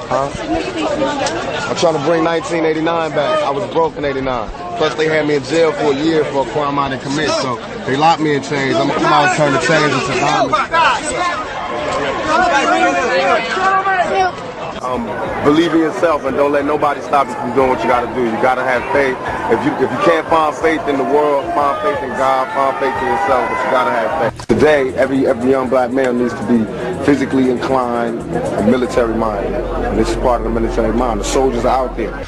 Huh? I'm trying to bring 1989 back. I was broke in 89. Plus they had me in jail for a year for a crime I didn't commit, so they locked me in chains. I'm gonna come out and turn the chains into diamonds. Believe in yourself and don't let nobody stop you from doing what you gotta do. You gotta have faith. If you can't find faith in the world, find faith in God, find faith in yourself, but you gotta have faith. Today, every young black male needs to be physically inclined and military minded. And this is part of the military mind. The soldiers are out there.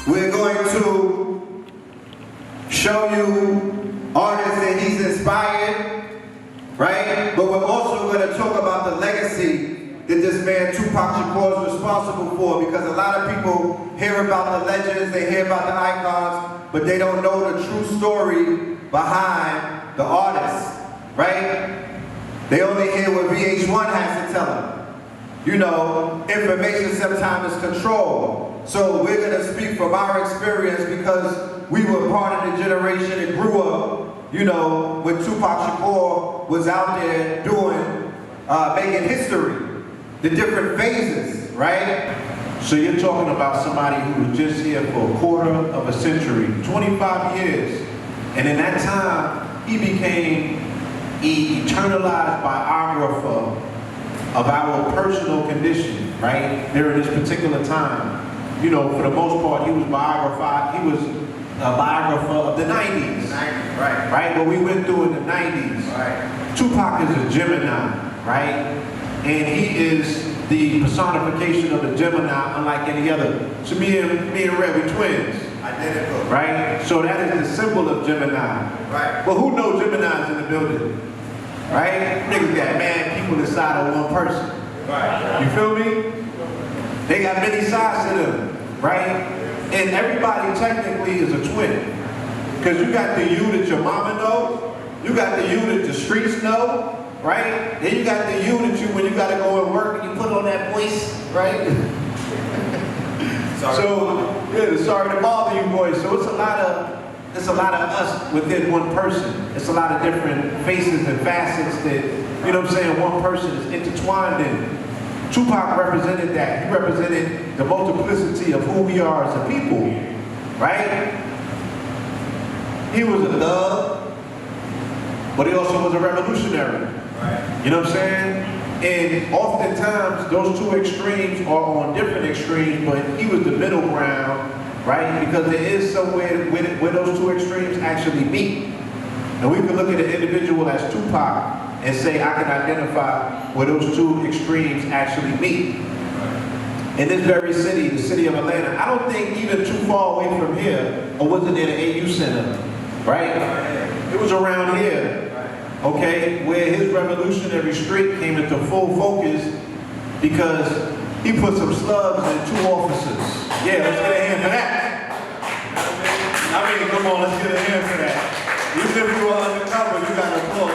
We're going to show you artists that he's inspired, right? But we're also going to talk about the legacy that this man Tupac Shakur is responsible for, because a lot of people hear about the legends, they hear about the icons, but they don't know the true story behind the artists, right? They only hear what VH1 has to tell them. You know, information sometimes is control. So we're going to speak from our experience because we were part of the generation that grew up, you know, when Tupac Shakur was out there doing, making history, the different phases, right? So you're talking about somebody who was just here for a quarter of a century, 25 years. And in that time, he became an eternalized biographer of our personal condition, right? During this particular time. You know, for the most part, he was a biographer of the 90s. Right? What we went through in the 90s. Right. Tupac is a Gemini, right? And he is the personification of the Gemini, unlike any other. So me and Red, we twins. Identical. Right? So that is the symbol of Gemini. Right. But who knows Geminis in the building? Right? Niggas got mad people inside of one person. Right. You feel me? They got many sides to them, right? And everybody technically is a twin. Because you got the you that your mama knows, you got the you that the streets know, right? Then you got the you that you, when you gotta go and work and you put on that voice, right? Sorry to bother you boys. So it's a lot of us within one person. It's a lot of different faces and facets that, you know what I'm saying, one person is intertwined in. Tupac represented that. He represented the multiplicity of who we are as a people, right? He was a thug, but he also was a revolutionary. Right. You know what I'm saying? And oftentimes, those two extremes are on different extremes, but he was the middle ground, right? Because there is somewhere where those two extremes actually meet. And we can look at an individual as Tupac and say, I can identify where those two extremes actually meet. In this very city, the city of Atlanta, I don't think even too far away from here, or was it near the AU Center, right? It was around here, okay, where his revolutionary streak came into full focus because he put some slugs in 2 officers. Yeah, let's get a hand for that. I mean, come on, let's get a hand for that. Even if you were undercover, you got to applaud.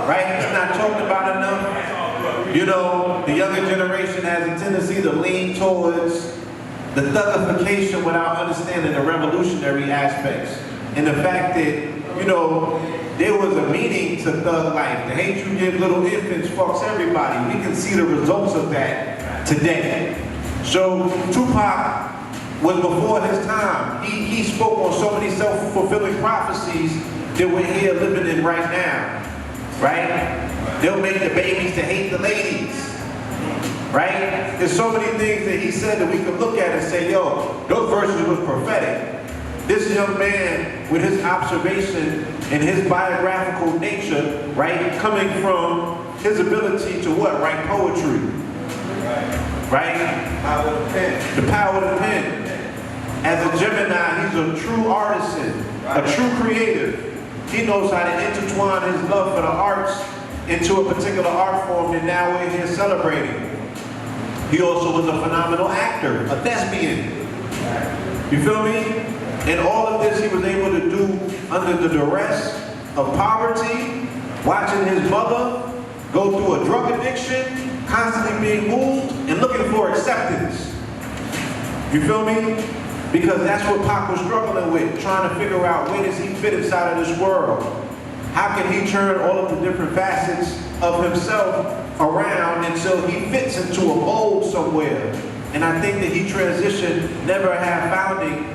Right? It's not talked about enough. You know, the younger generation has a tendency to lean towards the thugification without understanding the revolutionary aspects. And the fact that, you know, there was a meaning to thug life. The hate you give little infants fucks everybody. We can see the results of that today. So Tupac was before his time. He spoke on so many self-fulfilling prophecies that we're here living in right now, right? They'll make the babies to hate the ladies. Right? There's so many things that he said that we could look at and say, yo, those verses was prophetic. This young man, with his observation and his biographical nature, right, coming from his ability to what? Write poetry. Right? Power of the pen. The power of the pen. As a Gemini, he's a true artisan, a true creative. He knows how to intertwine his love for the arts into a particular art form that now we're here celebrating. He also was a phenomenal actor, a thespian. You feel me? And all of this he was able to do under the duress of poverty, watching his mother go through a drug addiction, constantly being moved, and looking for acceptance. You feel me? Because that's what Pac was struggling with, trying to figure out where does he fit inside of this world. How can he turn all of the different facets of himself around until he fits into a mold somewhere. And I think that he transitioned, never have founding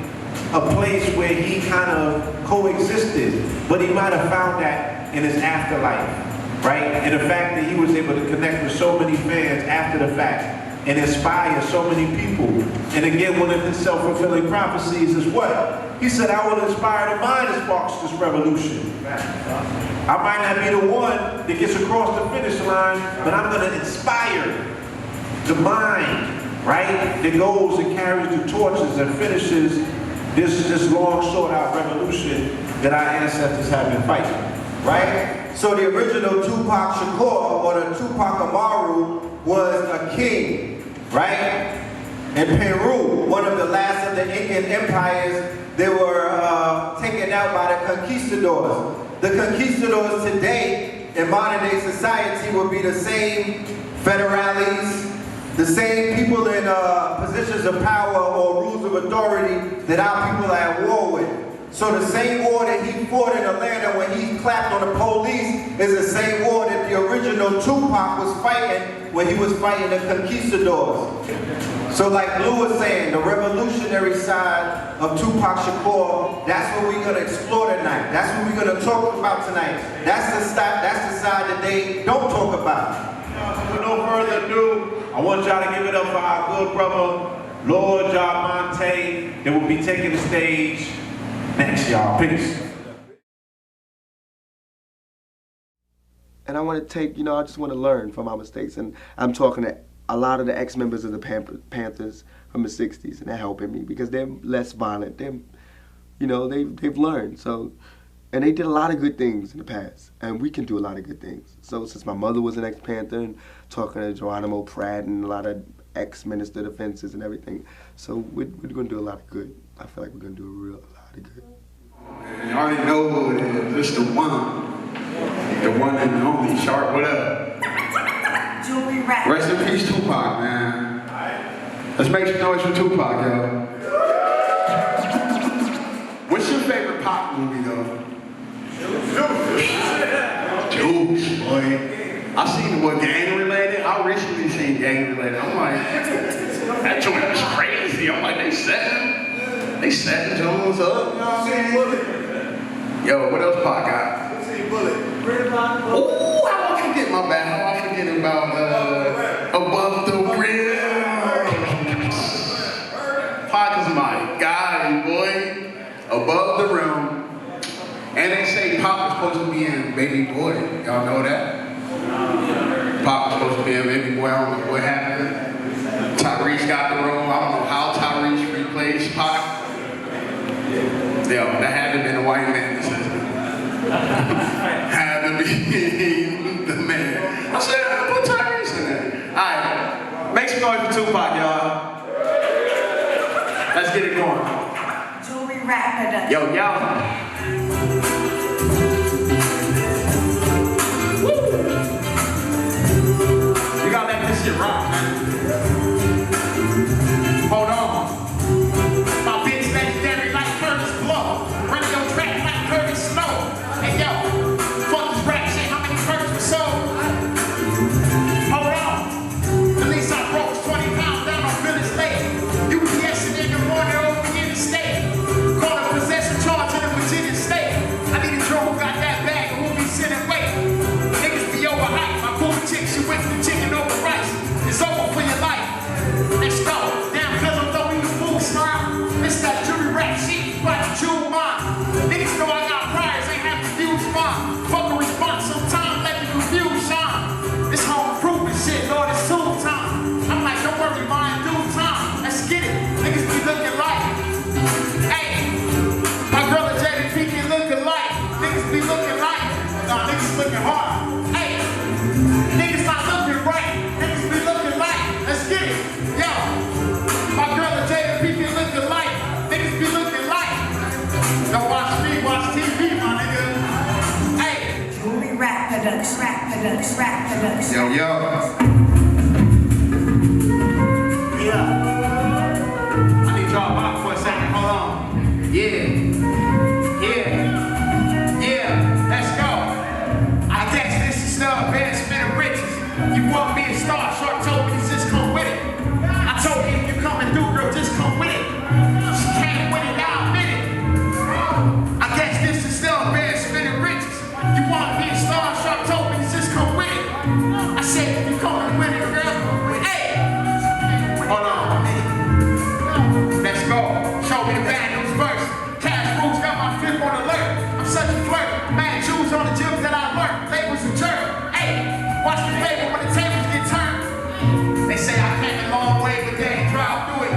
a place where he kind of coexisted, but he might have found that in his afterlife, right? And the fact that he was able to connect with so many fans after the fact and inspire so many people. And again, one of his self-fulfilling prophecies is what? He said, I will inspire the mind that sparks this revolution. I might not be the one that gets across the finish line, but I'm going to inspire the mind, right? That goes and carries the torches and finishes this long sought-out revolution that our ancestors have been fighting. Right? So the original Tupac Shakur, or the Tupac Amaru, was a king, right? In Peru, one of the last of the Incan empires, they were taken out by the conquistadors. The conquistadors today, in modern day society, would be the same federales, the same people in positions of power or rules of authority that our people are at war with. So the same war that he fought in Atlanta when he clapped on the police is the same war that the original Tupac was fighting when he was fighting the conquistadors. So like Blue was saying, the revolutionary side of Tupac Shakur, that's what we're going to explore tonight. That's what we're going to talk about tonight. That's the side that they don't talk about. With no further ado, I want y'all to give it up for our good brother, Lord Jah-Monte, that will be taking the stage next, y'all. Peace. And I want to take, I just want to learn from my mistakes. And I'm talking to a lot of the ex-members of the Panthers from the 60s, and they're helping me because they're less violent. They're, they've learned. So, and they did a lot of good things in the past, and we can do a lot of good things. So since my mother was an ex-Panther, and talking to Geronimo Pratt and a lot of ex-Minister of Defenses and everything, so we're going to do a lot of good. I feel like we're going to do a lot of good. Man, you already know who it is. It's the one and only. Sharp, what up? Jewelry rap. Rest in peace, Tupac, man. Let's make some noise for Tupac, yo. What's your favorite Pac movie, though? Juice, boy. I seen what, gang related? I recently seen gang related. I'm like, that joint was crazy. I'm like, they setting Jones up. You know what I'm saying? Yo, what else Pac got? Ooh, how I forget my bad. How I forget about Above the Rim. Pac is my guy, boy. Above the Rim. And they say Pac was supposed to be in Baby Boy. Y'all know that? Pac was supposed to be in Baby Boy. I don't know what happened. Tyrese got the role. I don't know how Tyrese replaced Pac. Yo, that had to have been a white man. Had to be the man. I said, put Tyrese in there. Alright, make some noise for Tupac, y'all. Let's get it going. Jewelry rap. Yo, y'all. You gotta let this shit rock, man. Hold on. My bitch legendary like Curtis Blow. Running your track like Curtis Snow. Hey yo, fuck this rap shit, how many Curtis were sold? Hold on. The least I broke was 20 pounds down on Village Lake. UPS in the morning over in the state. Call a possession charge in the hard. Hey, niggas not looking right. Niggas be looking like. Let's get it. Yo, my girl and Jada be looking like. Niggas be looking like. Don't watch me, watch TV, my nigga. Hey. Jewelry rap products, rap products, rap products. Yo. Yeah. I need y'all back for a second. Hold on. Yeah. Let's go. I guess this is the advancement of riches. You want me a star, short told me just come with it. I told you if you coming through, girl, just come with it. She came with it, now I'm in it. I guess this is the advancement of riches. You want me a star, short told me just come with it. I said if you coming with it, girl, hey. Hold on. Let's go. Show me the bad news first. Cash rules got my flip on alert. I'm such a flirt. Mad Jews on the gyms that I learned. Labels a jerk. Hey, watch the table when the tables get turned. They say I came a long way, but they ain't drive through it.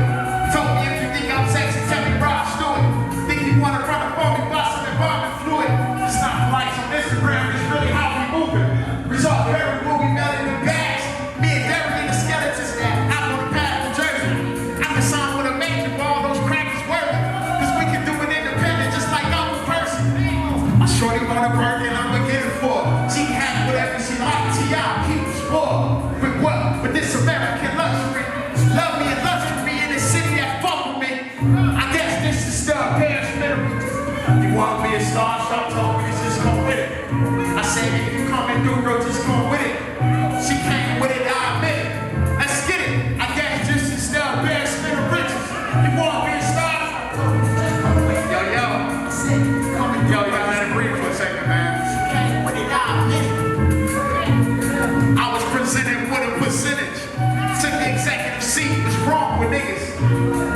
Told me if you think I'm sexy, tell me Rob Stewart. Think you wanna run up on me, boss some embalming fluid. It's not likes on Instagram, it's really how we moving. Result of every movie melting in bags. Me and Derek in the skeletons out on the path to Jersey. I'm the son with a major for all those crackers working. Cause we can do it independent just like I'm a person. My shorty want a Birkin, I'ma get it for her. She can have whatever she like, T.I. keep it spoiled. With what? With this American luxury. Love me and luxury in the city that fuck with me. I guess this is the embarrassment. You want me a star, shop told me just come with it. I said if you coming through, girl, just come with it. She came with it, I admit it. Let's get it. I guess this is the embarrassment of riches. You want me a star? Yo, y'all let it breathe for a second, man. She came with it, I admit it. I was presented with a percentage. Took the executive seat. What's wrong with niggas?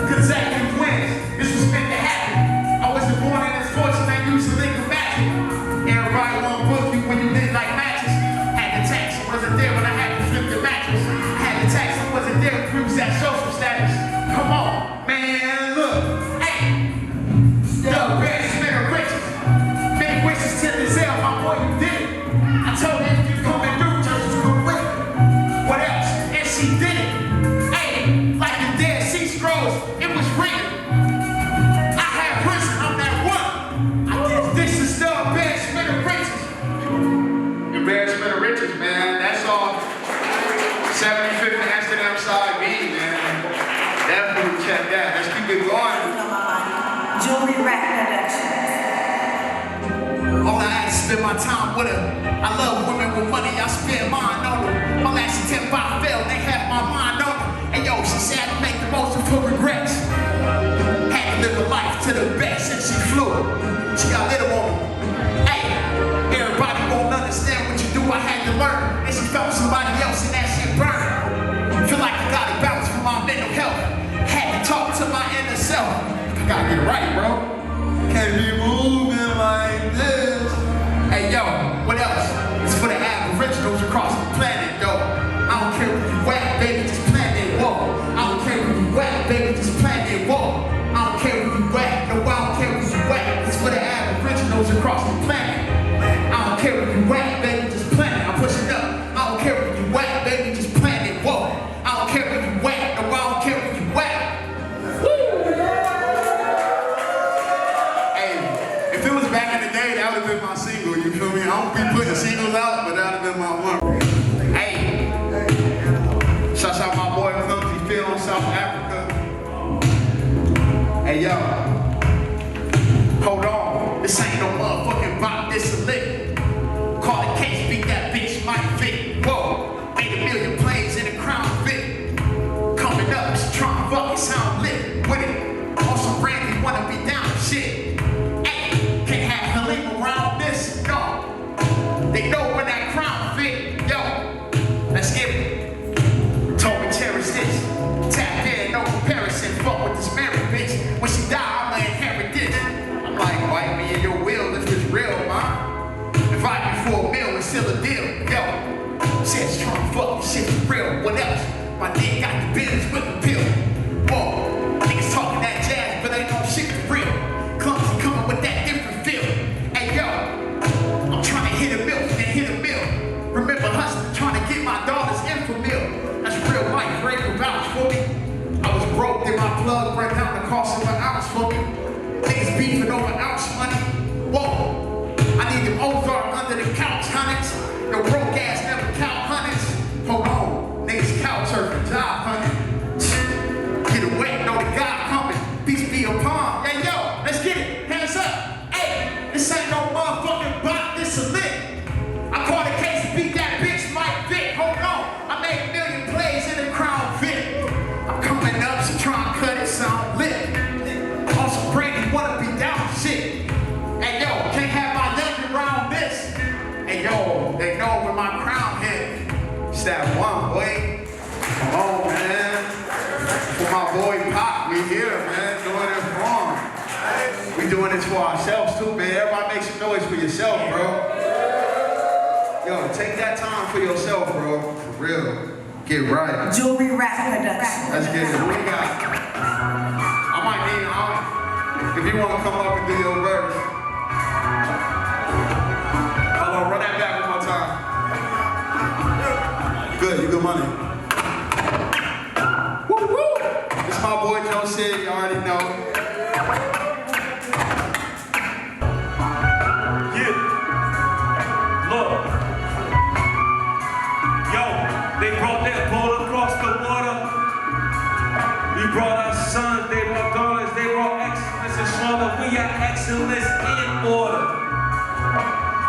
Consecutive wins. This was meant to happen. I wasn't born in this fortune that used to link a magic. Everybody won't book you when you did like matches. Had the tax, wasn't there when I had to flip the mattress. Had the tax, wasn't there to prove that social status. Come on, man, look. Hey, the advancement of riches. Many wishes to this hell, my boy, you did it. I told her if you coming through, just come with it. What else? And she did it. Hey, like the Dead Sea Scrolls, it was written. I had prison, I'm that one. I guess this is the embarrassment of riches. Embarrassment of riches, man. That's all. 75th and Amsterdam side B, man. Definitely check that. Let's keep it going. Jewelry rap production. All I had to spend my time with her. I love women with money, I spend mine on her. My last attempt I failed, they had my mind on her. And yo, she said to make the most of her regrets. Had to live a life to the best since she flew. She got little on me. Hey, everybody won't understand what you do, I had to learn. And she felt somebody else and that shit burned. Feel like I gotta bounce for my mental health. Had to talk to my inner self. I gotta get it right, bro. Can't be moving like this. Hey, yo, what else? It's for the aboriginals across the planet, though. I don't care where you at, baby, just plant that wall. I don't care where you at, baby, just plant that wall. I don't care where you at, no, I don't care where you at. It's for the aboriginals across the planet. I don't care where you at, baby, just plant it. I'm pushing up. I don't care where you at, baby, just plant that wall. I don't care where you at, no, I don't care where you at. If it was back in the day, that would have been my single, you feel me? I don't be putting singles out, but that would have been my one. Hey, shout out my boy Clumsy Phil in South Africa. Hey, yo, hold on, this ain't no motherfucking bop, this a lick. Call the case, beat that bitch, Mike Vick. Whoa, made a million plays in the Crown Vic. Coming up, just trying to fucking sound lit with it. Also, Randy wanna be down with shit. Can't have to leave around this, no. They know when that crown fit, yo. Let's get it. Told me cherish this. Tap in, no comparison. Fuck with this married bitch. When she die, I'ma inherit this. I'm like, wipe me in your will if it's real, man. Invite me for a meal, it's still a deal, yo. Shit's trying to fuck, this shit's real. What else? My dick got the business with the pill. Whoa, niggas talking that jazz, but ain't no shit for real. Clumsy coming with that different feel. Hey yo, I'm trying to hit a mill and hit a mill. cost of an ounce for me. Niggas beefing over ounce money. Whoa, I need them Ozark under the couch, hundreds. No broke ass never count hundreds. Hold on, niggas couch surfing, job hunting. Get away, know the God coming. Beast be upon. Hey yo, let's get it, hands up. Hey, this ain't no motherfucking bot, this a lick. I caught a case to beat that bitch Mike Vick. Hold on, I made a million plays in the Crown Vic. I'm coming up, she trying to cut it, sound lit. Also, Brandy wanna be down shit. Hey yo, can't have my leg around this. Hey yo, they know when my crown hit. It's that one, boy. Come on, man. For my boy Pop, we here, man, doing it wrong. We doing this for ourselves too, man. Everybody make some noise for yourself, bro. Yo, take that time for yourself, bro. For real. Get right. Jewelry Rap Production. Let's get it. What we got? I might need, if you want to come up and do your verse. Hold on, run that back one more time. Good, you good money. Woo woo! This my boy Joe City, you already know. Yeah. Look. Yo, they brought that boat across the water. We brought our sons, they brought daughters, they brought excellence and slaughter. We are excellence in order.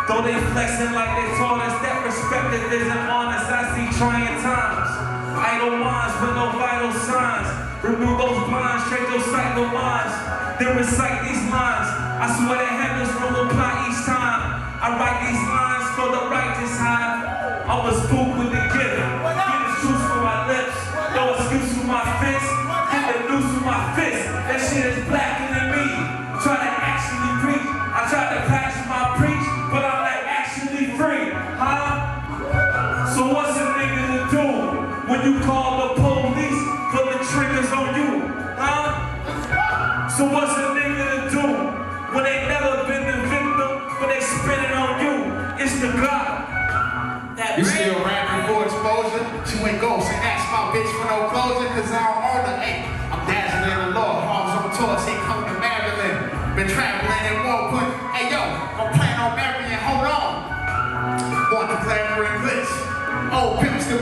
Though they flexing like they taught us, that perspective isn't honest. I see trying times. Idle minds with no vital signs. Remove those blinds, straight your cycle minds. Then recite these lines. I swear that heaven's will apply each time. I write these lines for the righteous high. I was spooked with the gift. Get the truth from my lips. No excuse for my fist. Get the news from my fist. That shit is blacker than me. Try to actually preach. I try to passion my preach, but I'm like actually free. Huh? So what's a nigga to do when you call the police, put the triggers on you? Huh? So what's a nigga to do when they never been the victim, but they spinning on you? It's the God. You still rapping for exposure? She ain't ghost and ask my bitch for no closure, cause I don't own her. Hey, I'm dazzling the Lord, arms on tour, she come to Maryland. Been traveling in Warport. Hey yo, I'm playing on Marion, hold on. Want to play for a glitch. Oh, pimps do.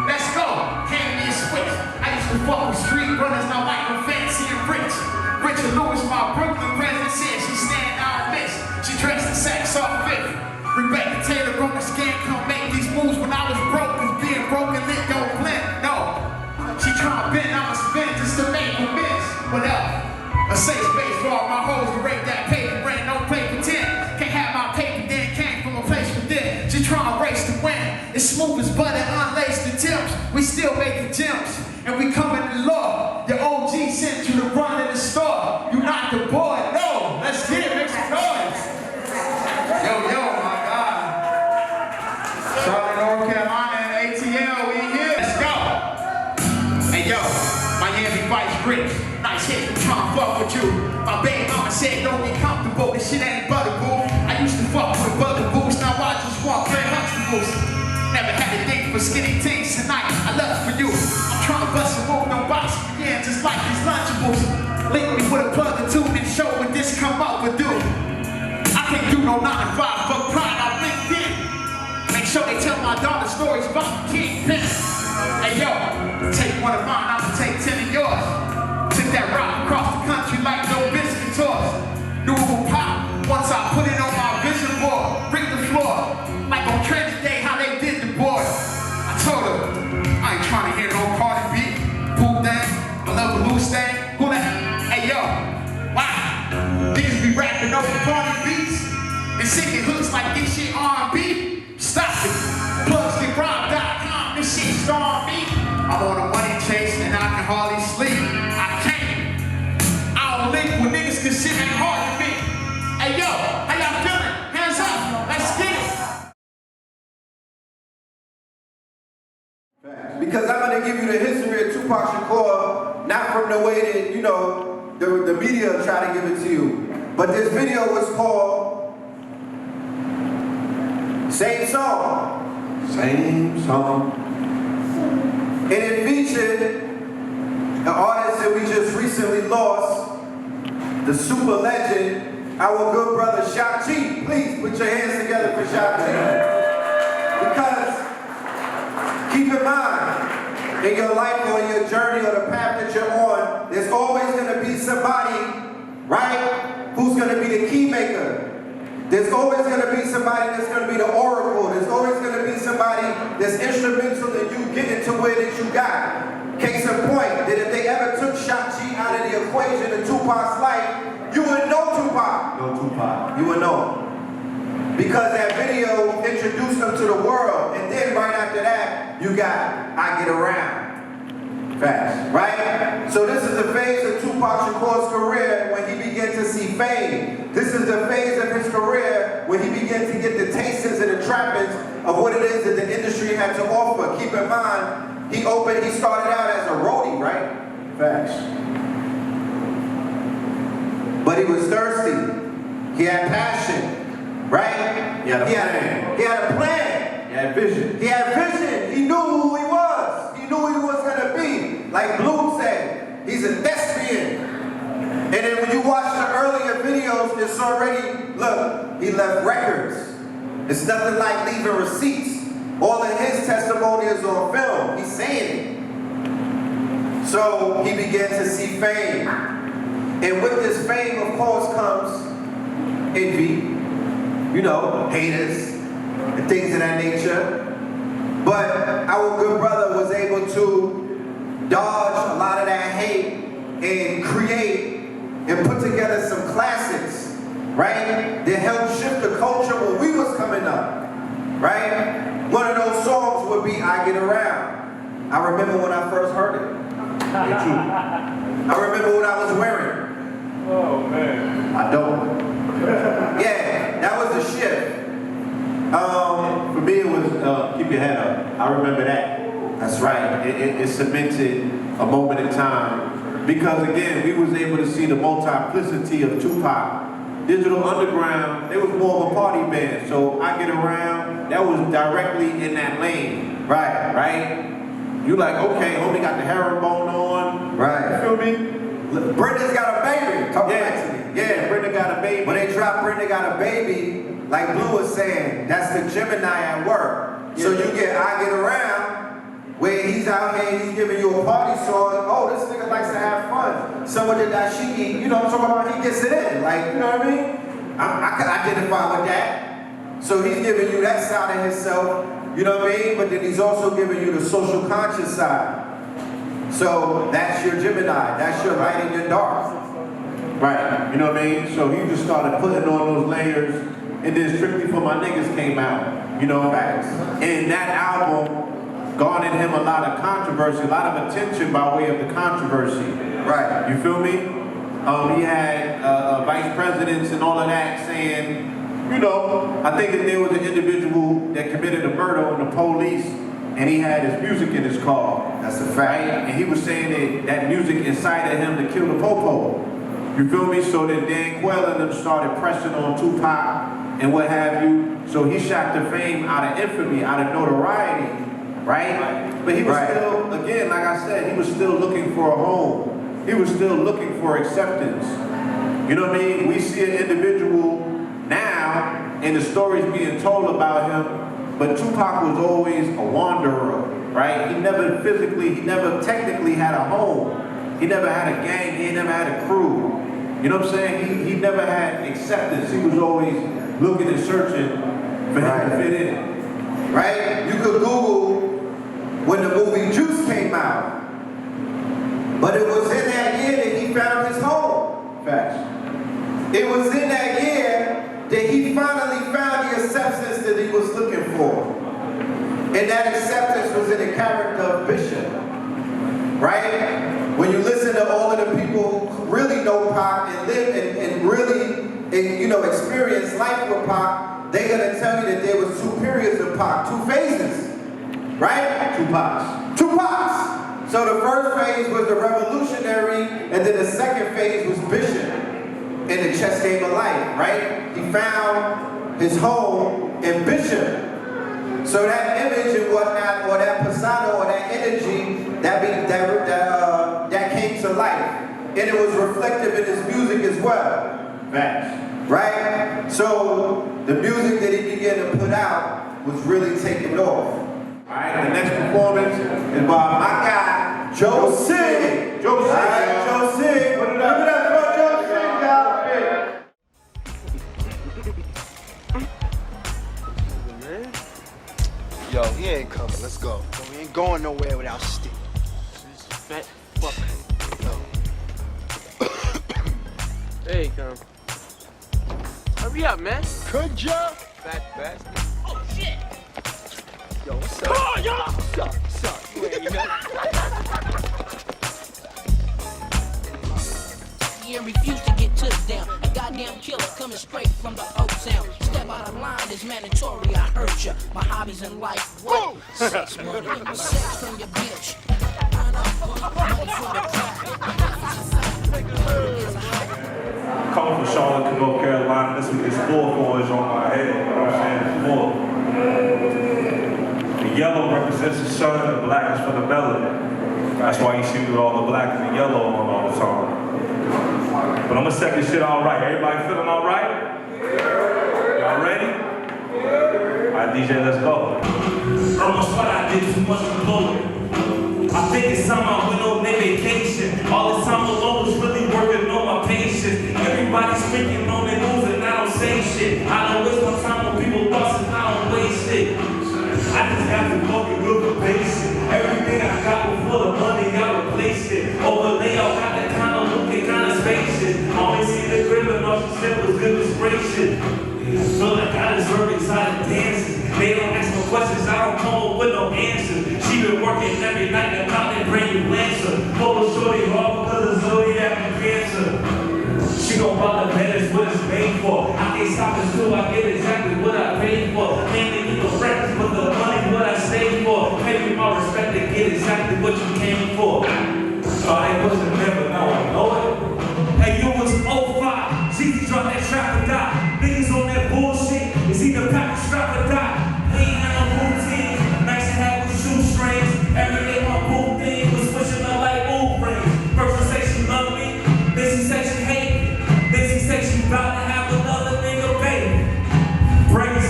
Let's go, hand me a switch. I used to fuck with street runners, now like I'm fancy and rich. Richard Lewis, my Brooklyn president, said she stand out bitch. She dressed in sex off fifth. Rebecca Taylor on the scan, come make these moves when I was broke, cause being broken lit don't blend, no. She tryna bend, I'ma spin just to make a miss. What else? A safe space for all my hoes to rape that paper, brand no paper 10. Can't have my paper, then came from a place within. She tryna race to win. It's smooth as butter, unlaced the tips. We still making gems, and we coming to law. Your OG sent you to run in the store. You not the boy, no. Let's get it, make some noise. Yo, my God. Charlotte, North Carolina, and ATL, we here. Let's go. Hey, yo, Miami Vice Grits. Nice hit, I'm tryna fuck with you. My baby mama said don't be comfortable, this shit ain't butterboo. I used to fuck with bugaboos, now I just want play Huxtables. Never had a date for skinny teens tonight, I love for you. I'm tryna bust a move, no box, yeah, just like these Lunchables. Link me with a plug or two and show what this come up with do. I can't do no 9 to 5, fuck pride on LinkedIn. Make sure they tell my daughter stories about the kingpin. Hey yo, take one of mine, I'ma take 10 of yours. Took that rock across the country like no biscuit toys. New pop, once I put it on my vision board. Break the floor, like on Tragedy Day, how they did the board. I told her, I ain't trying to hear no Cardi B, Pooh thing, I love a loose thing. Who the hell? Hey yo, wow, niggas be rapping over party beats and singing hooks like this shit R&B. Stop it, plugsgetrobbed.com, this shit star me. I'm on a money chase and I can hardly sleep. I can't. I don't link with niggas cause shit ain't hard to me. Hey yo, how y'all feeling? Hands up, let's get Facts. Because I'm going to give you the history of Tupac Shakur, not from the way that, you know, the media try to give it to you. But this video was called Same Song. Same song. And it featured the artist that we just recently lost, the super legend, our good brother Shock G. Please put your hands together for Shock G. Because keep in mind, in your life or in your journey or the path that you're on, there's always going to be somebody, right, who's going to be the key maker. There's always going to be somebody that's going to be the oracle. There's always going to be somebody that's instrumental in you getting to where that you got. Case in point, that if they ever took Shock G out of the equation in Tupac's life, you wouldn't know Tupac. No Tupac. You would know him. Because that video introduced him to the world. And then right after that, you got I Get Around. Fast, right? So this is the phase of Tupac Shakur's career when he began to see fame. This is the phase of his career when he began to get the tastings and the trappings of what it is that the industry had to offer. Keep in mind, he started out as a roadie, right? Facts. But he was thirsty. He had passion, right? He had a plan. He had a plan. He had vision. He had vision. He knew who he was. He knew who he was going to be. Like Blue said, he's a thespian. And then when you watch the earlier videos, it's already, look, he left records. It's nothing like leaving receipts. All of his testimony is on film. He's saying it. So he began to see fame. And with this fame, of course, comes envy, you know, haters, and things of that nature. But our good brother was able to dodge a lot of that hate and create and put together some classics, right? That helped shift the culture when we was coming up, right? One of those songs would be I Get Around. I remember when I first heard it. Me too. I remember what I was wearing. Oh, man. I don't. Yeah, that was the shift. For me, it was keep your head up. I remember that. That's right. It cemented a moment in time because again, we was able to see the multiplicity of Tupac. Digital Underground, they was more of a party band. So I Get Around, that was directly in that lane. Right? You like, okay, homie got the herringbone on. Right. You feel me? Brenda's Got a Baby. Talk back to me. Yeah, Brenda Got a Baby. When they dropped Brenda Got a Baby, like Blue was saying, that's the Gemini at work. Yeah. So you get I Get Around, where he's out here, he's giving you a party song. Oh, this nigga likes to have fun. Someone did dashiki, you know what I'm talking about? He gets it in. Like, you know what I mean? I can identify with that. So he's giving you that side of himself, you know what I mean? But then he's also giving you the social conscious side. So that's your Gemini, that's your light and your dark. Right, you know what I mean? So he just started putting on those layers, and then Strictly for My Niggas came out, you know? Facts. And that album garnered him a lot of controversy, a lot of attention by way of the controversy. Right. You feel me? He had vice presidents and all of that saying, you know, I think that there was an individual that committed a murder on the police, and he had his music in his car. That's a fact. Right? And he was saying that music incited him to kill the popo. You feel me? So then Dan Quayle and them started pressing on Tupac and what have you. So he shot to fame out of infamy, out of notoriety, right? But he was still, again, like I said, he was still looking for a home. He was still looking for acceptance. You know what I mean? We see an individual now, and the stories being told about him, but Tupac was always a wanderer, right? He never technically had a home. He never had a gang, he never had a crew. You know what I'm saying? He never had acceptance. He was always looking and searching for him to fit in. Right? You could Google when the movie Juice came out. But it was in that year that he found his home. Facts. It was in that year that he finally found the acceptance that he was looking for. And that acceptance was in the character of Bishop. Right? When you listen to all of the people who really know Pac and live and really experience life with Pac, they're going to tell you that there was 2 periods of Pac, 2 phases. Right? 2 Pacs. 2 Pacs. So the first phase was the revolutionary, and then the second phase was Bishop in the chess game of life, right? He found his home in Bishop. So that image and whatnot, or that persona, or that energy, that came life, and it was reflective in his music as well. Facts. Right? So the music that he began to put out was really taking off. Alright, the next performance is by my guy, Joe Sig. Joe Sig. Alright, Joe Sig. Put it up. Give it up for Joe Sig, y'all. Yo, he ain't coming. Let's go. We ain't going nowhere without Steve. This fat fuck. There you come. Hurry up, man. Could ya? Fat bastard. Oh shit! Yo, what's up? Come on, y'all! What's up? What's up? Yeah, refuse to get took down. A goddamn killer coming straight from the Oak Sound. Step out of line is mandatory. I hurt ya. My hobbies in life. What? Sex money. Sex from your bitch. Coming from Charlotte, North Carolina, this week is 4 boys on my head. You know what I'm saying? 4. The yellow represents the sun, the black is for the melanin. That's why you see with all the black and the yellow on all the time. But I'm gonna set this shit all right. Everybody feeling all right? Y'all ready? All right, DJ, let's go. Almost thought I did too much to blow it. I think it's time I went on their vacation. All this time alone was really working on my patience. Everybody's speaking on their moves and I don't say shit. I don't waste my time on people's thoughts and I don't waste it. I just have to go get good for basic. Everything I got before the money, I replaced it. Overlay, I got that kind of look and kind of spacious. Always see the grip and all she said was good inspiration. Feel like I deserve exotic dances. They don't ask no questions, I don't come up with no answers. She been working every night and out there bring you answer. Full of shorty hard because of zodiac and cancer. She gon' buy the bed, it's what it's made for. I can't stop until I get exactly what I paid for. Mainly you the breakfast, but the money what I stayed for. Pay me my respect to get exactly what you came for. I wasn't never, now I know it. Hey, you was 05, Jeezy dropped that trap or die. Niggas on that bullshit, it's either pack or strap or die. We ain't had no routine, nice to have with shoestrings. Every day my boo thing was switching up like old rings. First she say she love me, then she say she hate me. Then she say she bout to have another nigga baby. Breaks,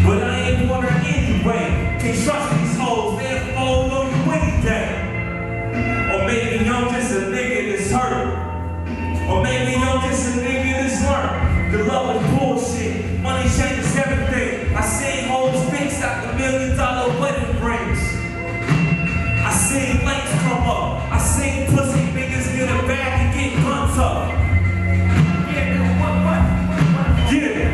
but I ain't want her anyway. Can't trust these hoes, they'll fold on you any day. Or maybe I'm just a nigga that's hurt. Or maybe I'm just a nigga that's learned. The love is bullshit, money changes everything. I seen hoes fix out the $1 million wedding rings. I seen lights come up. I seen pussy niggas get a bag and get guns up. Yeah,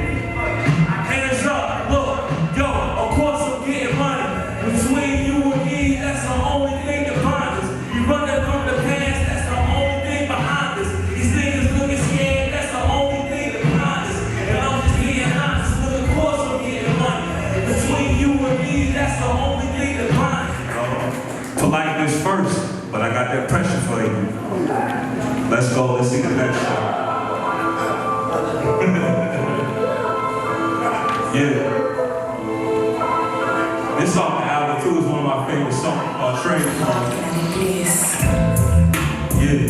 hands up, look, yo, of course I'm getting money. Between you and me, that's the only thing that binds us. You running from the past, that's the only thing behind us. These niggas looking scared, that's the only thing that binds us. And I'm just being honest, look, of course I'm getting money. Between you and me, that's the only thing that binds us. Politeness first, but I got that pressure for you. Let's go, let's see the next shot. Yeah. This song, Album 2, is one of my favorite songs, train songs. Yeah.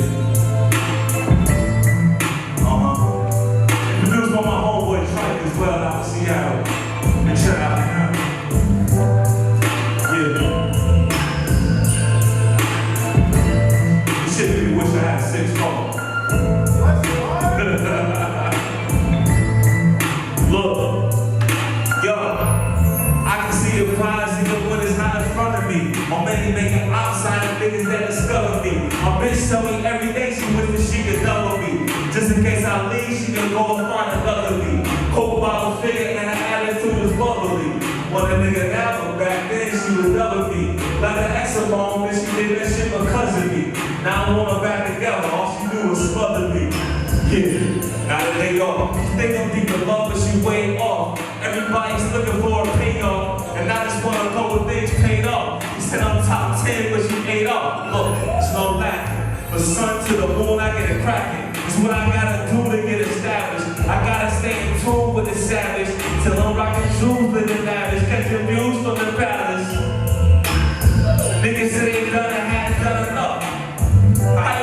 Produced by my homeboy Trike as well out of Seattle. And shout out to him. Yeah. This shit made me wish I had 6 phones. Look, yo, I can see the prize even when it's not in front of me. My many making outside of niggas that discover me. My bitch tell me every day she wishes she could double me. Just in case I leave, she can go and find another me. Coke bottle figure and her attitude is bubbly. When a nigga ever back then, she was double me. Like an ex-alone, then she did that shit because of me. Now I want her back together, all she do is smother me. Yeah, now that they off. They don't deep in love, but she way off. Everybody's looking for a payoff, and I just want a couple things paid off. He said I'm top 10, but she ate up. Look, it's no lacking. But sun to the moon, I get it cracking. It's what I gotta do to get established. I gotta stay in tune with the savage till I'm rocking jewels with the lavish, catching views from the palace. Niggas say they done and hadn't done enough. I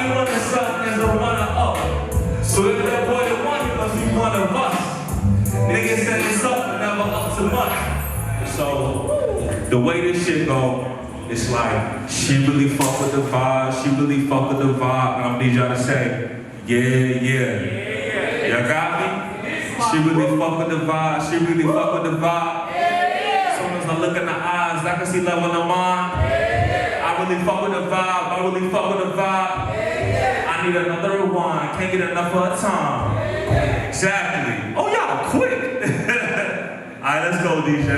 The way this shit go, it's like, she really fuck with the vibe, she really fuck with the vibe, and I need y'all to say, yeah. Y'all got me? She really fuck with the vibe, she really fuck with the vibe. As soon as I look in the eyes, I can see love in the mind. I really fuck with the vibe, I really fuck with the vibe. I need another rewind, can't get enough of her time. Exactly. Oh, y'all quick. All right, let's go, DJ.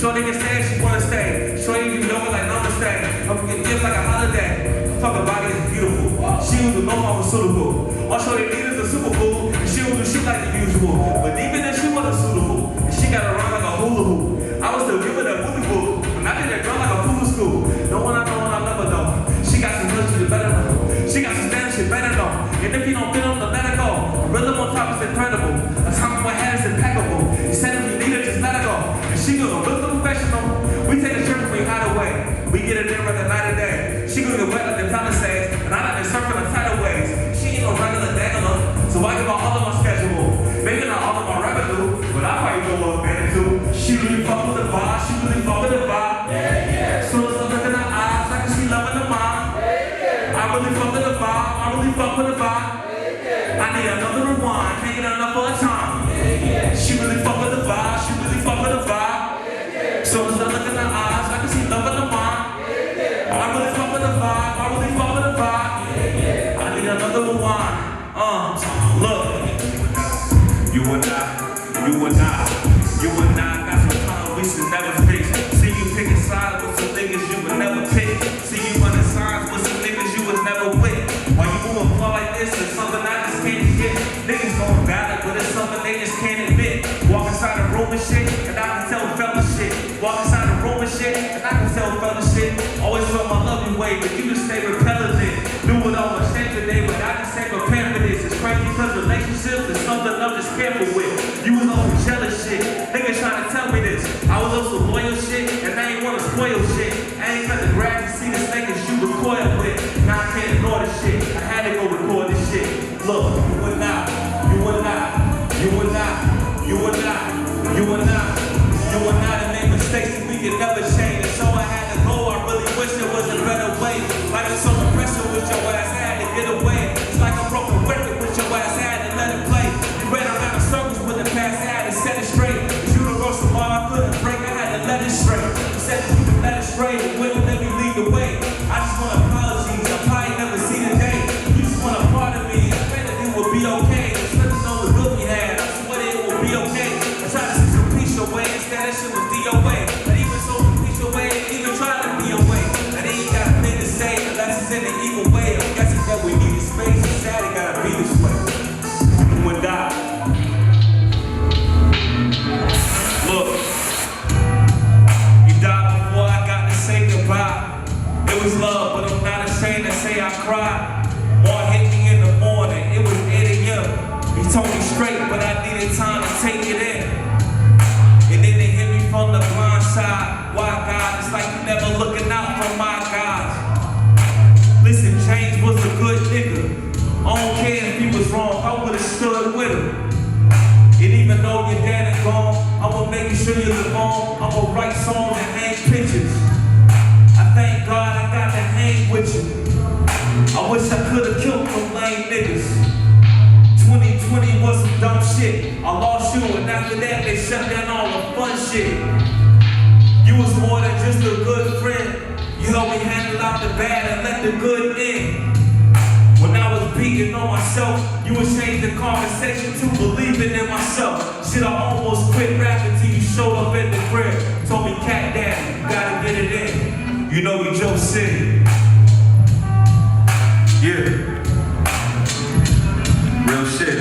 Sure they can stay, she wanna stay. Sure you know it like namaste. I'm gonna give like a holiday. Fuck her body is beautiful. She was the normal pharmaceutical. All sure they need is a super cool. And she will do shit like the usual. But even if she wasn't suitable, and she got around like a hula hoop, I was still giving her booty boo. And I did that girl like a fool school. No one I know when I love her though. She got some good shit better know. She got some standard shit better know. And if you don't fit on the let her go. Rhythm on top is incredible. A time in my head is impeccable. You said if you need her, just let her go. And she gonna look professional. We take a trip and we hide away. We get it in for the night and day. She gonna get wet like the Palisades. And I like to surf in the tidal waves. She ain't no regular dangler. So I give her all of my schedule. Maybe not all of my revenue. But I probably go up and too. She really fuck with the vibe. She really fuck with the vibe. Soon as I look in her eyes, I can see love in her mind. I really fuck with the vibe. I really fuck with the vibe. I need another rewind. Can't get enough of her time. She really fuck with the vibe. She really fuck with the vibe. So as I look in her eyes, I can see love in her mind. I really fuck with the vibe. I really fuck with the vibe. I need another rewind. Look. You and I got some time we should never fix. See you picking sides with some niggas you would never pick. See you running signs with some niggas you was never with. Why you moving far like this? It's something I just can't get. Niggas gon' valid, but it's something they just can't admit. Walk inside the room and shit, and I can tell fella shit. Walk inside the room and shit, and I can tell fella shit. Always felt my loving way, but you just stay repellent. Knew it all was changed today, but I just say prepare for this. It's crazy because relationships is something I'm just careful with. You was always jealous shit. Niggas trying to tell me this. I was also loyal shit, and I ain't wanna spoil shit. I ain't cut the grass to see this niggas you recoil with. Now I can't ignore this shit. I had to go record this shit. Look, you and I. That made mistakes that we could never change. And so I had to go. I really wish there was a better way. Like it's so pressure with your ass, I had to get away. It's like a broken record with your ass, I had to let it play. You ran around in circles with the past, I had to set it straight. It's universal law, I couldn't break, I had to let it straight. You said that you could let it straight, and wouldn't let me lead the way. I just want apologies, I probably never see the day. You just want a part of me, I pray that it will be okay. Just let us know the good we had, I swear that it will be okay. I tried to see some peace your way, instead that shit was DOA. But even so, peace your way, even try to be away. And then you got a thing to say, unless it's in the evil way. I'm guessing that we need space, it's sad it gotta be this way. You and I. Look, you died before I got to say goodbye. It was love, but I'm not ashamed to say I cried. One hit me in the morning, it was 8 a.m. He told me straight, but I needed time to take it in. And then they hit me from the blind side. Why, God? It's like you never looking out for my guys. Listen, James was a good nigga. I don't care if he was wrong, I would've stood with him. And even though your dad is gone, I'ma make sure you live on. I'ma write songs and hang pictures. I thank God I got to hang with you. I wish I could've killed them lame niggas. 2020 was some dumb shit. I lost you, and after that they shut down all the fun shit. You was more than just a good friend. You helped me handle out the bad and let the good in. When I was beating on myself. You would change the conversation to believing in myself. Shit, I almost quit rapping till you showed up at the crib. Told me, cat daddy, you gotta get it in. You know you Joe City. Yeah. Real shit.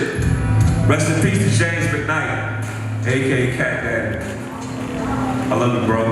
Rest in peace to James McKnight, aka Cat Daddy. I love you, bro.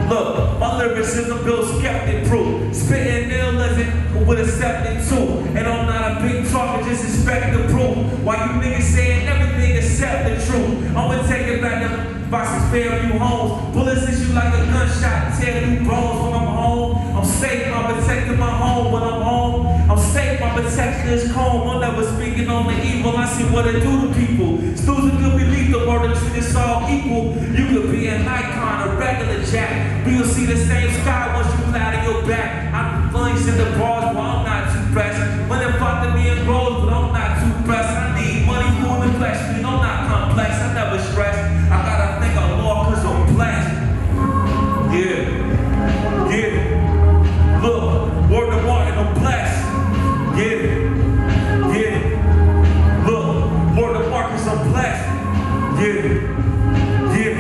Look, my lyrics is a Bill Skeptic proof. Spitting ill as it with a septic too. And I'm not a big talker, just expect the proof. Why you niggas saying everything except the truth? I'ma take it back to boxes, spare you homes. Bullets hit you like a gunshot, tear you bones when I'm home. I'm safe, I'm protecting my home when I'm home. I'm safe, my protection is calm. I'm never speaking on the evil, I see what it do to people. Students could be lethal, murder treat us all equal. You could be an icon, a regular jack. We will see the same sky once you flat on your back. I'm flings in the bars, but I'm not too pressed. When it fought to me and grows, but I'm not too pressed. I need money, food, and flesh. I'm not complex, I never stress. I gotta think I'm more cause I'm blessed. Yeah, yeah. Look, word to Martin, I'm blessed. Yeah, yeah. Look, word to Marcus, I'm blessed. Yeah, yeah,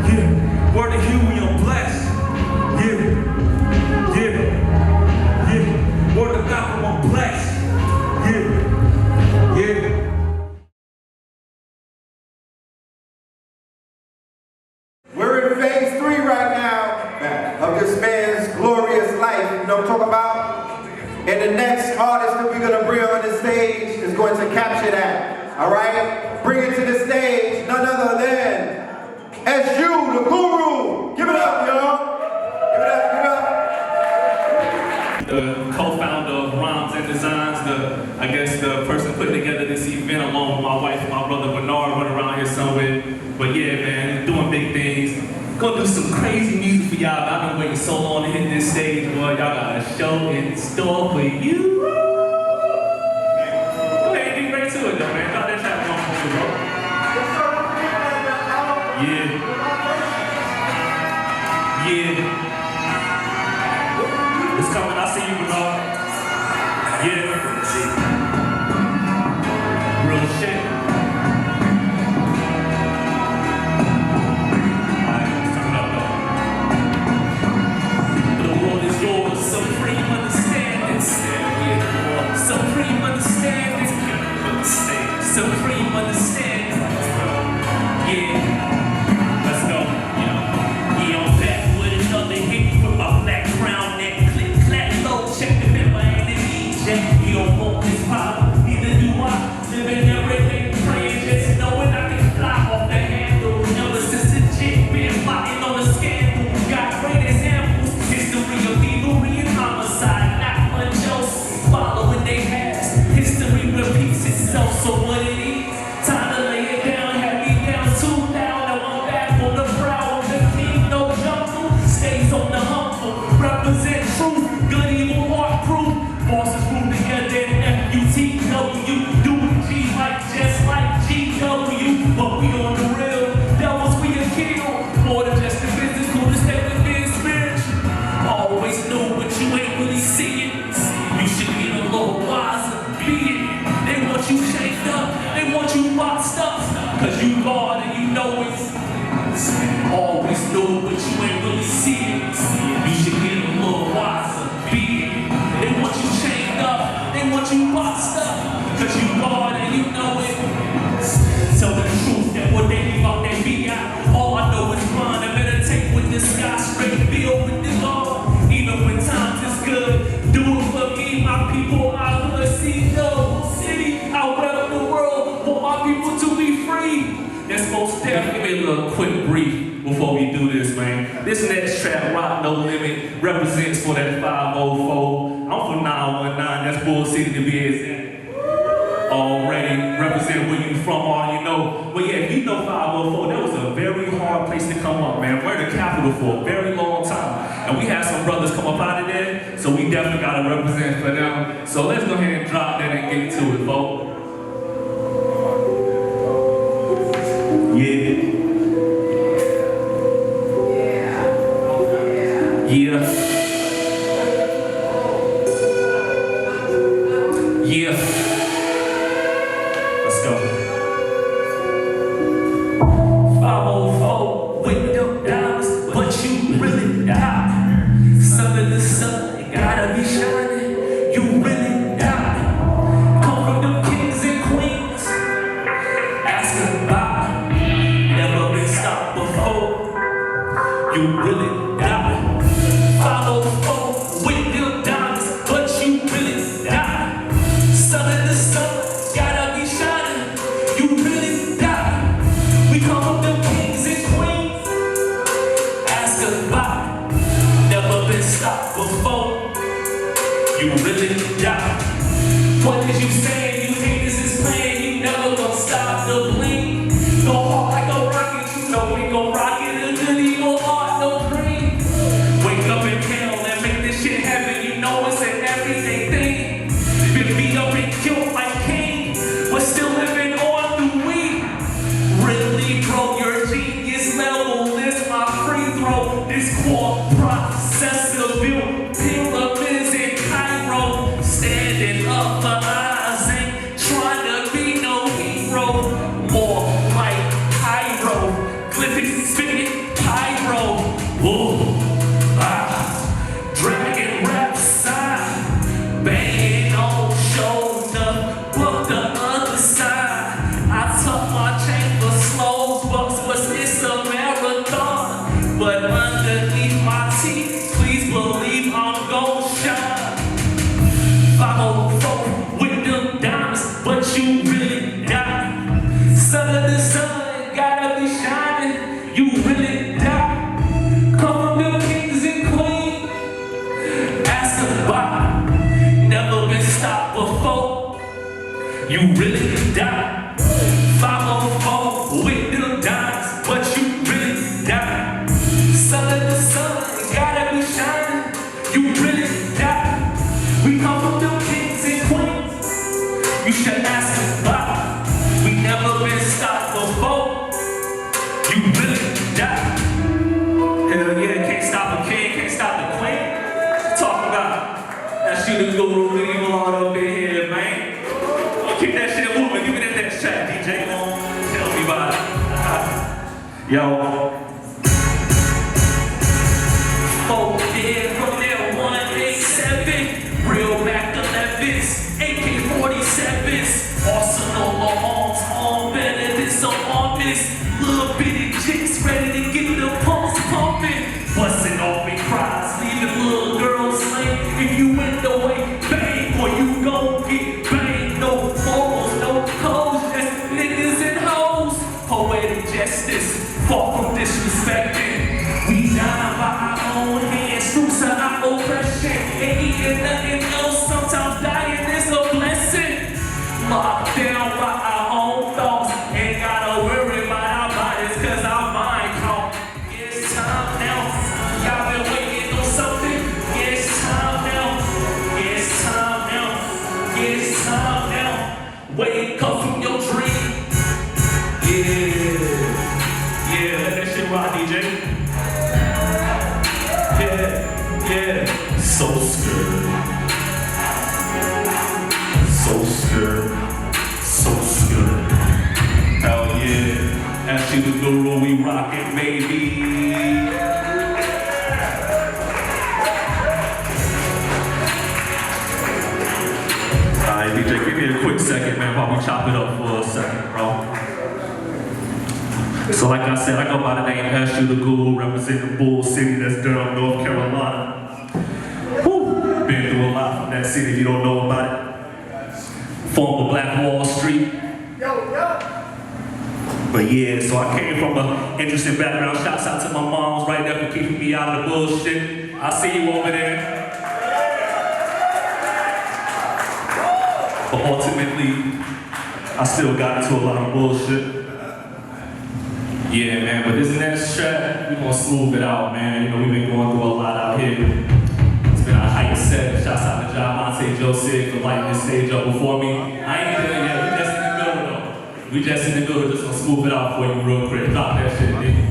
yeah. Word to Huey, I'm blessed. Yeah, yeah, yeah. Word to Malcolm, I'm blessed. Yeah, yeah. We're in phase 3 right now of this man's glorious life. You know what I'm talking about? And the next artist that we're going to bring on the stage is going to capture that. All right? Bring it to the stage, none other than SU, the Guru. Give it up, y'all. Give it up, give it up. The co-founder of Rhymes and Designs, I guess the person putting together this event along with my wife and my brother Bernard, running around here somewhere. But yeah, man, doing big things. Gonna do some crazy music for y'all. I've been waiting so long to hit this stage, boy. Y'all got a show in store for you. Go ahead and get right to it, though, man. Got that track going for me, bro. Yeah. Yeah. It's coming. I see you, Bernard. Yeah. Real shit. Supreme understanding. Supreme understanding. Yeah. Let's go. Yeah, I'm back with another hit with my black crown neck. Click, clack, low, check the member and the DJ. You don't want this power, neither do I. Living everything, praying, just knowing I can fly off the handle. Ever since the chick been plotting on a scandal. Got great examples, history of thievery and homicide. Not much else. Following they past, history repeats itself, so what it is, time to lay it down, have me down too loud, now I'm back on the prowl, the king, no jungle, stays on the humble, represent truth, good, evil, art proof, bosses grew together in FUTW, doing G like just like GW, but we on the real, devils we a kill, more than just the physical, the state of being spiritual, always knew but you ain't really see it. You should be a little wiser, be it. They want you shaped up, they want you boxed up. Cause you God and you know it. Always knew but you ain't really see it. You should get a little wiser, be it. They want you chained up, they want you boxed up. Cause you God and you know it. Tell the truth that what they leave out they be out. All I know is grind and meditate with this sky straight, build with the Lord. Even when times is good, do it for me, my people, I wanna see no city out of the world, want my people to be free. That's most definitely. Give me a little quick brief before we do this, man. This next track, Rock No Limit, represents for that 504. I'm from 919, that's Bull City to be exact. Already represent where you from, all you know. But yeah, if you know 504, that was a very hard place to come up, man. We're the capital for a very long time. And we had some brothers come up out of there, so we definitely gotta represent for them. So let's go ahead and drop that and get to it, folks. Yeah. Yeah. you really die. 504 with your diamonds, but you really die. Sun in the sun, gotta be shining, you really die. We come up them kings and queens, ask us why, never been stopped before, you really die. What did you say? You haters is playing, you never gonna stop the bling. No heart like a rocket, you know we gon' rock it until you no heart, no brain. Wake up in hell and make this shit happen, you know it's an everyday thing. Been beat up and killed like King, but still living on the weed. Really broke your genius level, this my free throw. This core processor built pyramids in Cairo. Standing up for eyes, ain't trying to be no hero. More like pyro, clipping, spinning pyro. Whoa, dragon rap side, banging on shoulder, but the other side. I tuck my chain for slow bucks, but it's a marathon. But underneath my teeth, please believe I'm gon' shine. 504 with them diamonds, but you really die. Sun of the sun, gotta be shining, you really die. Come from them kings and queens, ask them why, never been stopped before, you really die. 504 with them diamonds, but you really die. Sun of the sun, gotta be shining, you really die. We come from them kings and queens, you should ask them why, we never been stopped before, you really die. Hell yeah, can't stop a king, can't stop the queen. Talk about that shit is guru, evil all up in here, man. Keep that shit moving, give me that track, DJ. Tell me about it. Yo. 4 dead from there, 187. Real Mac 11s, AK-47s. Arsenal arms, arm better than some armies. Little bitty chicks ready to get the pulse pumping. Busting off in cries, leaving little girls lame. If you went the way, bang, or you gon' get banged. No morals, no codes, just niggas and hoes. Poetic justice, far from disrespecting. We die by our own hands, fruits of our oppression. Ain't eating nothing else, sometimes dying is a blessing. Locked down by our own thoughts, ain't gotta worry about our bodies, cause our mind count. It's time now, y'all been waiting on something. It's time now, it's time now, it's time now. Wake up from your dream. Yeah, let that shit rock, DJ. Yeah, so scared. So scared. So scared. Hell yeah. Actually the guru, we rockin', baby. Alright, DJ, give me a quick second, man, while we chop it up for a second, bro. So like I said, I go by the name Ashu the Guru, representing Bull City, that's Durham, North Carolina. Woo! Been through a lot from that city if you don't know about it. Former Black Wall Street. But yeah, so I came from an interesting background. Shouts out to my moms right there for keeping me out of the bullshit. I see you over there. But ultimately, I still got into a lot of bullshit. Yeah, man, but this next track, we gonna smooth it out, man. You know, we've been going through a lot out here. It's been a hype set. Shouts out to Jah-Monte Ogbon for lighting this stage up before me. I ain't done yet, we just in the middle though. We just in the middle, just gonna smooth it out for you real quick. Drop that shit, nigga.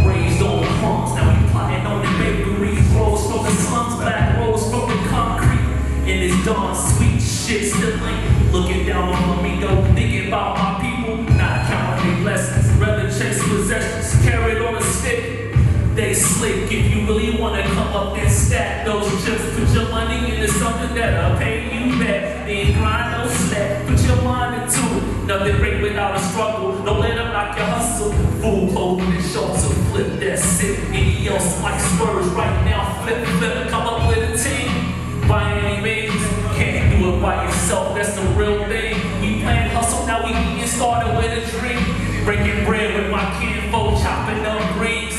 Raised on crumbs, now we plotting on the bakeries. Rolls from the slums, black rolls from the concrete. And this darn sweet shit still ain't looking down on me, though. Thinking about my people, not counting their blessings. Rather chase possessions, carried on a stick. They slick, if you really wanna come up and stack those chips, put your money into something that'll pay you back. Then grind no slack, put your mind into it. Nothing great without a struggle, don't let them knock your hustle. Full clothing and shorts, so flip that shit. else like spurs right now. Flip, come up with a team. By any means, can't do it by yourself, that's the real thing. We plan hustle, now we getting started with a dream. Breaking bread with my kinfolk, chopping up greens.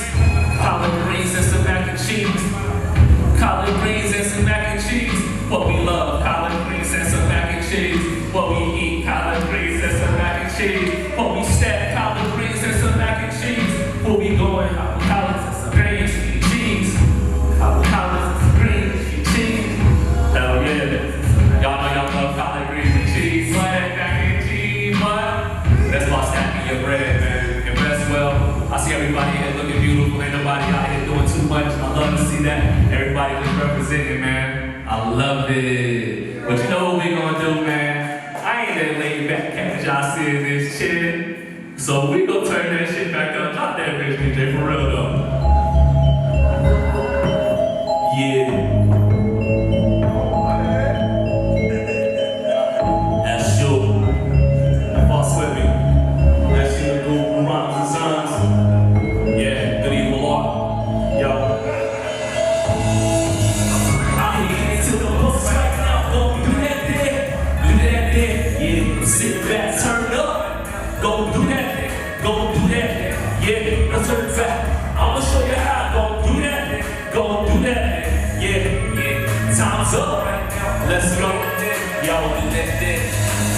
Collard greens and some mac and cheese. Collard greens and some mac and cheese. What we love, collard greens and some mac and cheese. What we eat, collard greens and some mac and cheese. What we stack, collard greens and some mac and cheese. Where we going, collards and some greens and cheese. Collards and some greens and cheese. Hell yeah. Y'all know y'all love collard greens and cheese. Mac and cheese, man. That's why stacking your bread, man. Invest well. I see everybody here looking beautiful. Ain't nobody out here doing too much. I love to see that. Everybody just representing, man. I love it. But you know what we gonna do, man? I ain't that laid back cat that y'all see in this shit. So we gonna turn that shit back up. Drop that bitch, DJ, for real though. Yeah. That's you. Boss with me. That's you, the group, Rhymes and Sons. Yeah, good evil Lord. Yo. I'm here to the books right now. Go do that there. Do that there. Yeah. Sit back, turn up. Go do that there. Go do that there. Yeah. Now turn back. I'ma show you how. Go do that there. Go do that there. Yeah. Time's up right now. Let's go. Yo, do that there.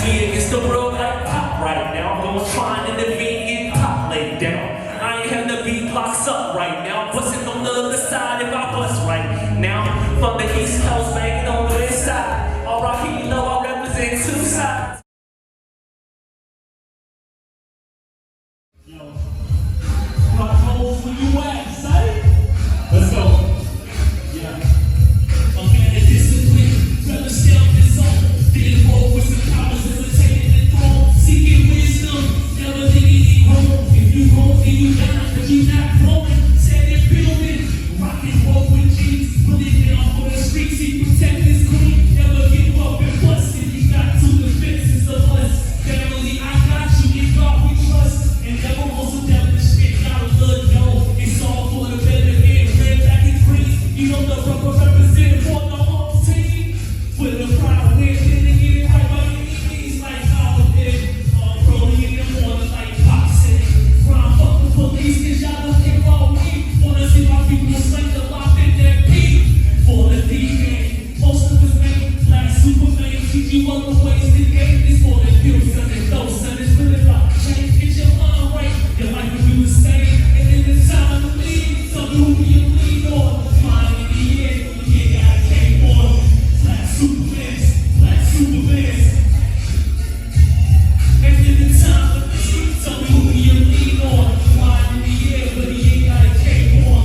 Me against the world like pop right now. I'm gonna try and intervene, get pop laid down. I ain't having the beat blocks up right now. Bustin' on the other side if I bust right now. From the East Coast, banging on the west side. Alright, you know I represent two sides. Yo, rock holes where you at, say? Let's go. Yeah. Organic discipline, rather stay on this zone. Then roll with some powers, hesitating and throne. Seeking wisdom, never thinking he grown. If you grow, then you die, but you not growing. Standing building, rock and roll with G's. Pulling down on the streets, he protect his queen. Never give up and bust it. He got two defenses of us. Family, I got you, in God we trust. And never also devilish shit, gotta look, yo. It's all for the better end. Red, black, and green. You know the rubber represent for the whole team. With a proud win, then they get it right by any means. Like how it did. Early in the morning, like Pop said. Grind, fuck the police, cause y'all don't care about me. Wanna see my people slang the lock in their peak. For the D-game, most of us made like Superman. Teach you other ways to game. It's for the bills, son, and those, son. It's really about change. Get your mind right, your life will do the same. And then it's time to leave. So who do you lean on? Flying in the air, you ain't got a cape on. Black Supermans, black Supermans. And then it's time to leave. So who do you lean on? Flying in the air, but he ain't got a cape on.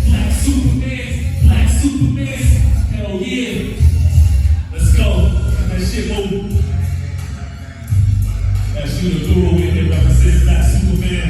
Black Supermans, black Supermans. Hell yeah. Let's go. That shit move. That's you, the guru, in here representing Black Superman.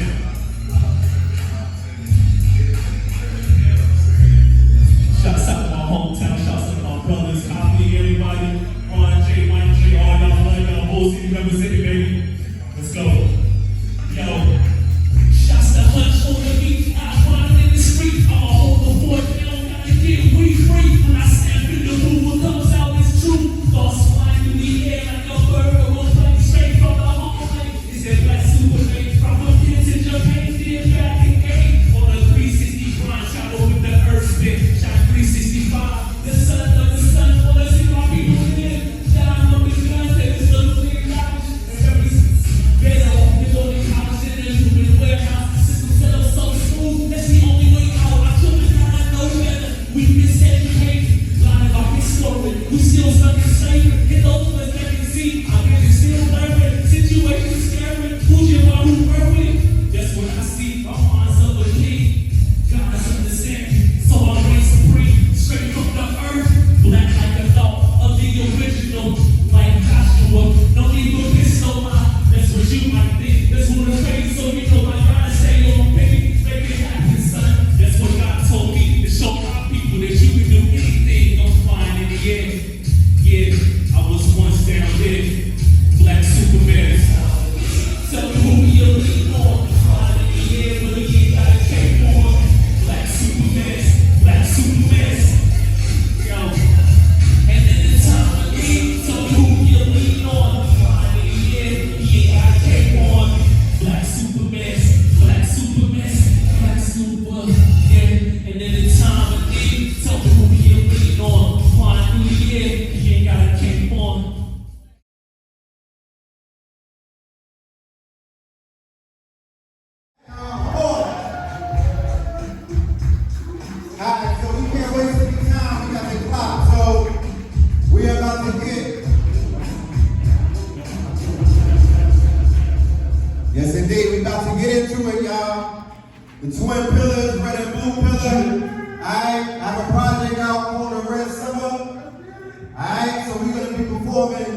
get to it, y'all. The twin pillars, red and blue pillar. Alright, I have a project out called the Red Summer. Alright, so we're gonna be performing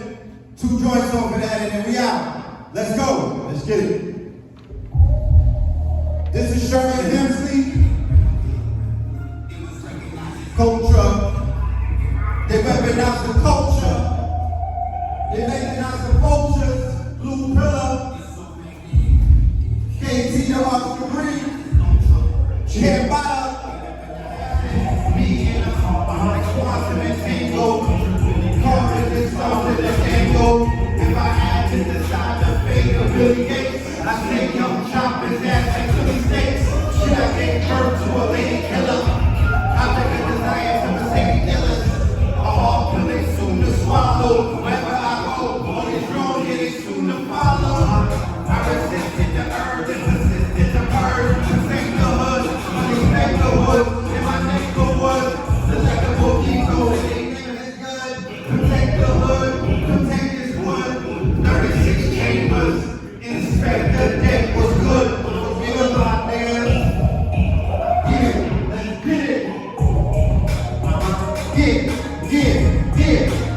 2 joints over that and then we out. Let's go. Let's get it. This is Sherman Hemsley. Culture. They weaponize the culture. They weaponize the vultures. Blue pillar. KT the Oscar Green. Chair bottom. Me in the car behind Swanson and Tango. Carving this song to the tango. If I had to decide the fate of Billy Gates, I say young chop his ass like Philly States. Should I get birth to a lady killer? I think the desire for Mercedes dealers. A hard pill soon to swallow. Wherever I go, all these wrong, yeah, they soon to follow. I resisted the urge and persisted the purge. Protect the hood, respect the hood. In my neighborhood, select the bookie, go with they name is good. Protect the hood, protect this wood. 36 chambers, inspect the deck was good. Feel my man. Yeah, let's get it. Yeah.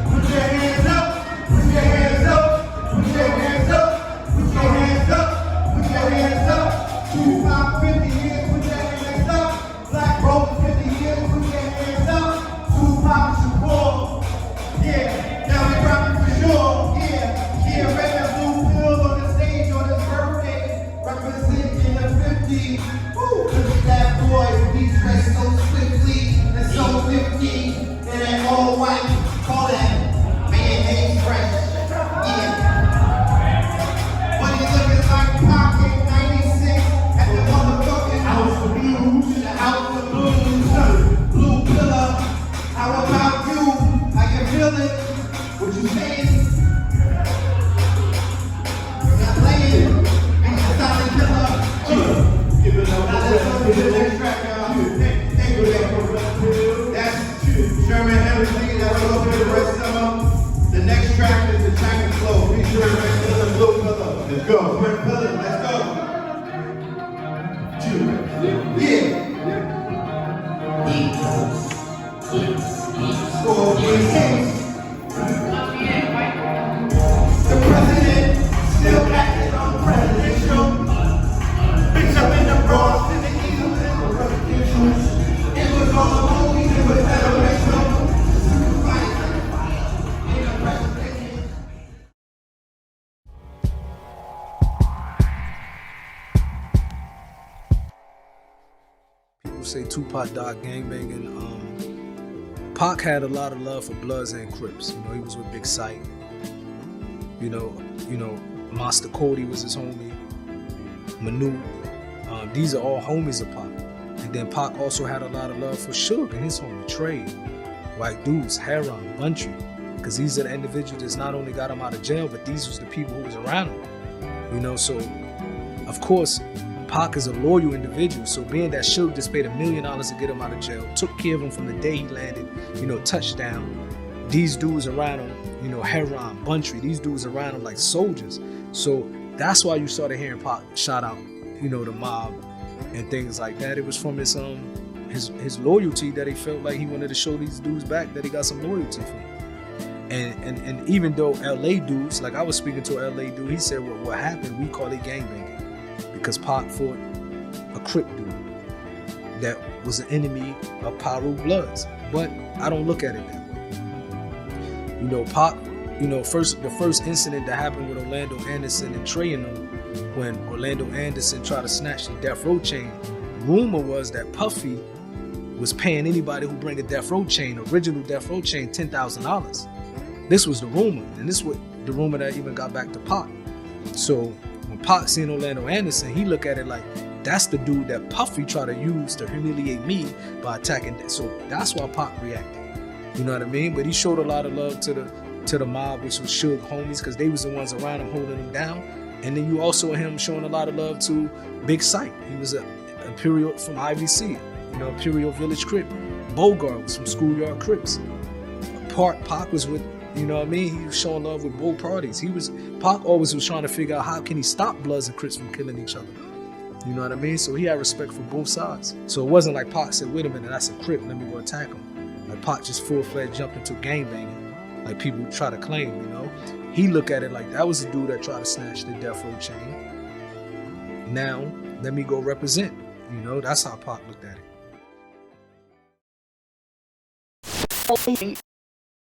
Put your hands up. Put your hands up. Put your hands up. Put your hands up. Put your hands up. Tupac 50 years. Put your hands up. Black Rose 50 years. Put your hands up. Tupac Shakur. Yeah, now we rapping for sure. Yeah, red and blue pills on the stage on his birthday. Representing the 50. Woo, look at that boy. He's dressed so swiftly and so 50. And that all white, call that mayonnaise fresh. Yeah. When he looking like Pocket 96 at the motherfucking House of Blues. The House of Blues. Blue pillar. How about you? How you feeling? What you saying? You're not playing. Ain't a solid killer. Give it up. Now let's go to the next track, y'all. Thank you, that's Sherman Hemsley, that was over the Red Summer. The next track is the Tank and Flow. Featuring Red Pillar, Blue Pillar. Let's go. Red Pillar, let's go. Yeah. The president still acting on presidential. Bitch up in the Bronx, in the Eagles, and the residential. It was all the movies, it was federation. People say Tupac died gangbanging. Pac had a lot of love for Bloods and Crips. You know, he was with Big Sight. You know, Monster Cody was his homie. Manu. These are all homies of Pac. And then Pac also had a lot of love for Suge and his homie Trey, White Dudes, Heron, Buntry, because these are the individuals that's not only got him out of jail, but these was the people who was around him. You know, so of course, Pac is a loyal individual. So being that Suge just paid $1 million to get him out of jail, took care of him from the day he landed, you know, touchdown. These dudes around him, you know, Heron, Buntry, these dudes around him like soldiers. So that's why you started hearing Pac shout out, you know, the mob and things like that. It was from his loyalty that he felt like he wanted to show these dudes back that he got some loyalty from. And even though LA dudes, like I was speaking to an LA dude, he said, well, what happened, we call it gangbanging. Because Pac fought a Crip dude that was an enemy of Paru Bloods. But I don't look at it that way. You know, Pac, you know, the first incident that happened with Orlando Anderson and Trey and them, when Orlando Anderson tried to snatch the death row chain, rumor was that Puffy was paying anybody who bring a death row chain, original death row chain, $10,000. This was the rumor, and this was the rumor that even got back to Pac. So when Pac seen Orlando Anderson, he looked at it like, that's the dude that Puffy tried to use to humiliate me by attacking that. So that's why Pac reacted. You know what I mean? But he showed a lot of love to the mob, which was Suge homies, because they was the ones around him holding him down. And then you also him showing a lot of love to Big Sight. He was a Imperial from IVC, you know, Imperial Village Crip. Bogart was from Schoolyard Crips. Pac was with, you know what I mean? He was showing love with both parties. Pac always was trying to figure out how can he stop Bloods and Crips from killing each other. You know what I mean? So he had respect for both sides. So it wasn't like Pac said, wait a minute, that's a Crip, let me go attack him. Like Pac just full-fledged jumped into gangbanging, like people try to claim, you know? He looked at it like that was the dude that tried to snatch the Death Row chain. Now, let me go represent. You know, that's how Pac looked at it.